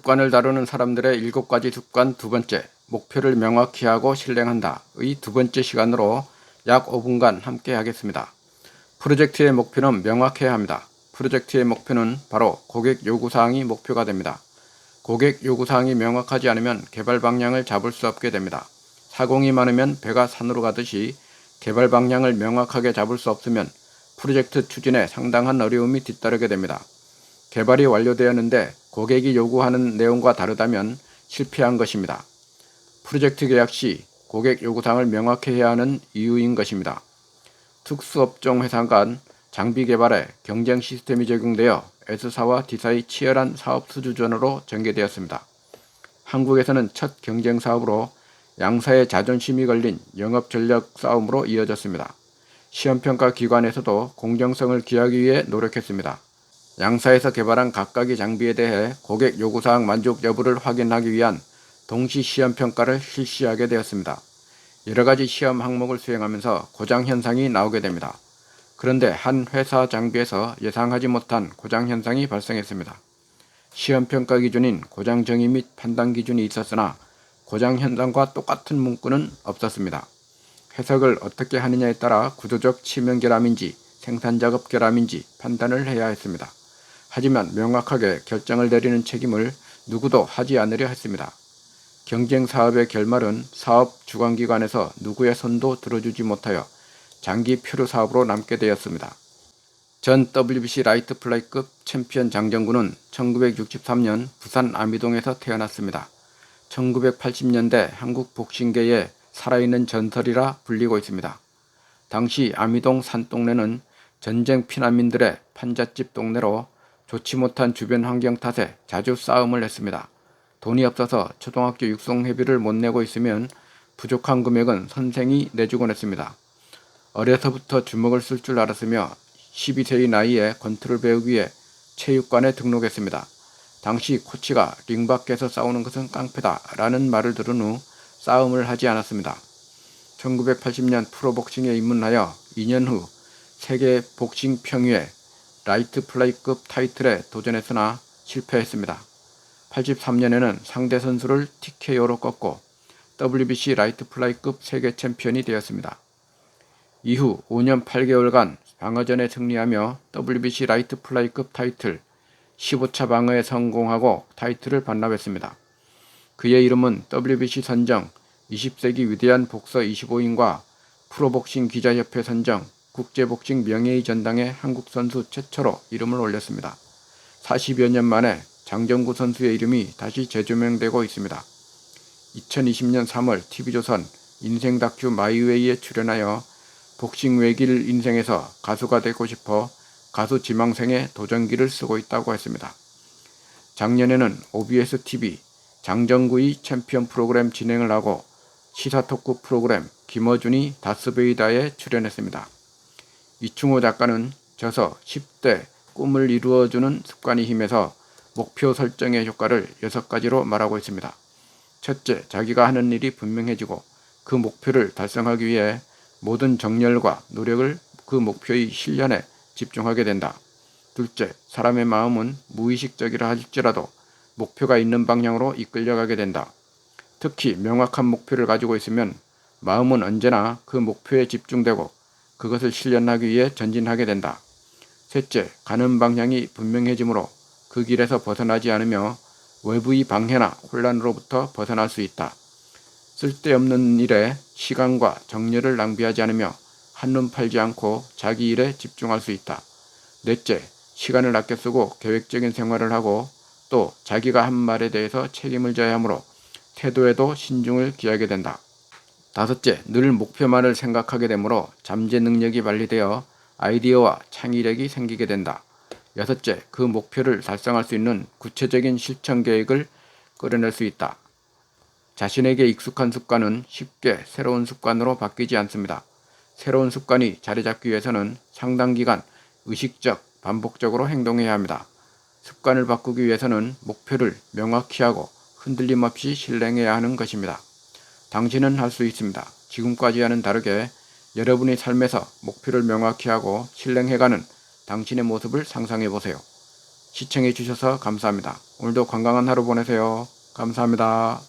습관을 다루는 사람들의 7가지 습관 두 번째, 목표를 명확히 하고 실행한다의 두 번째 시간으로 약 5분간 함께 하겠습니다. 프로젝트의 목표는 명확해야 합니다. 프로젝트의 목표는 바로 고객 요구사항이 목표가 됩니다. 고객 요구사항이 명확하지 않으면 개발 방향을 잡을 수 없게 됩니다. 사공이 많으면 배가 산으로 가듯이 개발 방향을 명확하게 잡을 수 없으면 프로젝트 추진에 상당한 어려움이 뒤따르게 됩니다. 개발이 완료되었는데 고객이 요구하는 내용과 다르다면 실패한 것입니다. 프로젝트 계약 시 고객 요구사항을 명확히 해야 하는 이유인 것입니다. 특수업종 회사 간 장비 개발에 경쟁 시스템이 적용되어 S사와 D사의 치열한 사업 수주전으로 전개되었습니다. 한국에서는 첫 경쟁 사업으로 양사의 자존심이 걸린 영업 전력 싸움으로 이어졌습니다. 시험평가 기관에서도 공정성을 기하기 위해 노력했습니다. 양사에서 개발한 각각의 장비에 대해 고객 요구사항 만족 여부를 확인하기 위한 동시 시험평가를 실시하게 되었습니다. 여러가지 시험 항목을 수행하면서 고장 현상이 나오게 됩니다. 그런데 한 회사 장비에서 예상하지 못한 고장 현상이 발생했습니다. 시험평가 기준인 고장 정의 및 판단 기준이 있었으나 고장 현상과 똑같은 문구는 없었습니다. 해석을 어떻게 하느냐에 따라 구조적 치명 결함인지 생산작업 결함인지 판단을 해야 했습니다. 하지만 명확하게 결정을 내리는 책임을 누구도 하지 않으려 했습니다. 경쟁 사업의 결말은 사업 주관기관에서 누구의 손도 들어주지 못하여 장기 표류 사업으로 남게 되었습니다. 전 WBC 라이트 플라이급 챔피언 장정구는 1963년 부산 아미동에서 태어났습니다. 1980년대 한국 복싱계의 살아있는 전설이라 불리고 있습니다. 당시 아미동 산동네는 전쟁 피난민들의 판잣집 동네로 좋지 못한 주변 환경 탓에 자주 싸움을 했습니다. 돈이 없어서 초등학교 육성회비를 못 내고 있으면 부족한 금액은 선생이 내주곤 했습니다. 어려서부터 주먹을 쓸 줄 알았으며 12세의 나이에 권투를 배우기 위해 체육관에 등록했습니다. 당시 코치가 링 밖에서 싸우는 것은 깡패다 라는 말을 들은 후 싸움을 하지 않았습니다. 1980년 프로복싱에 입문하여 2년 후 세계 복싱 평유회 라이트 플라이급 타이틀에 도전했으나 실패했습니다. 83년에는 상대 선수를 TKO로 꺾고 WBC 라이트 플라이급 세계 챔피언이 되었습니다. 이후 5년 8개월간 방어전에 승리하며 WBC 라이트 플라이급 타이틀 15차 방어에 성공하고 타이틀을 반납했습니다. 그의 이름은 WBC 선정 20세기 위대한 복서 25인과 프로복싱 기자협회 선정 국제복싱 명예의 전당에 한국 선수 최초로 이름을 올렸습니다. 40여 년 만에 장정구 선수의 이름이 다시 재조명되고 있습니다. 2020년 3월 TV조선 인생 다큐 마이웨이에 출연하여 복싱 외길 인생에서 가수가 되고 싶어 가수 지망생의 도전기를 쓰고 있다고 했습니다. 작년에는 OBS TV 장정구의 챔피언 프로그램 진행을 하고 시사 토크 프로그램 김어준이 다스베이다에 출연했습니다. 이충호 작가는 저서 10대 꿈을 이루어주는 습관이 힘에서 목표 설정의 효과를 6가지로 말하고 있습니다. 첫째, 자기가 하는 일이 분명해지고 그 목표를 달성하기 위해 모든 정열과 노력을 그 목표의 실현에 집중하게 된다. 둘째, 사람의 마음은 무의식적이라 할지라도 목표가 있는 방향으로 이끌려가게 된다. 특히 명확한 목표를 가지고 있으면 마음은 언제나 그 목표에 집중되고 그것을 실현하기 위해 전진하게 된다. 셋째, 가는 방향이 분명해지므로 그 길에서 벗어나지 않으며 외부의 방해나 혼란으로부터 벗어날 수 있다. 쓸데없는 일에 시간과 정열을 낭비하지 않으며 한눈 팔지 않고 자기 일에 집중할 수 있다. 넷째, 시간을 아껴 쓰고 계획적인 생활을 하고 또 자기가 한 말에 대해서 책임을 져야 하므로 태도에도 신중을 기하게 된다. 다섯째, 늘 목표만을 생각하게 되므로 잠재 능력이 발휘되어 아이디어와 창의력이 생기게 된다. 여섯째, 그 목표를 달성할 수 있는 구체적인 실천 계획을 끌어낼 수 있다. 자신에게 익숙한 습관은 쉽게 새로운 습관으로 바뀌지 않습니다. 새로운 습관이 자리 잡기 위해서는 상당 기간 의식적, 반복적으로 행동해야 합니다. 습관을 바꾸기 위해서는 목표를 명확히 하고 흔들림 없이 실행해야 하는 것입니다. 당신은 할 수 있습니다. 지금까지와는 다르게 여러분의 삶에서 목표를 명확히 하고 실행해가는 당신의 모습을 상상해 보세요. 시청해 주셔서 감사합니다. 오늘도 건강한 하루 보내세요. 감사합니다.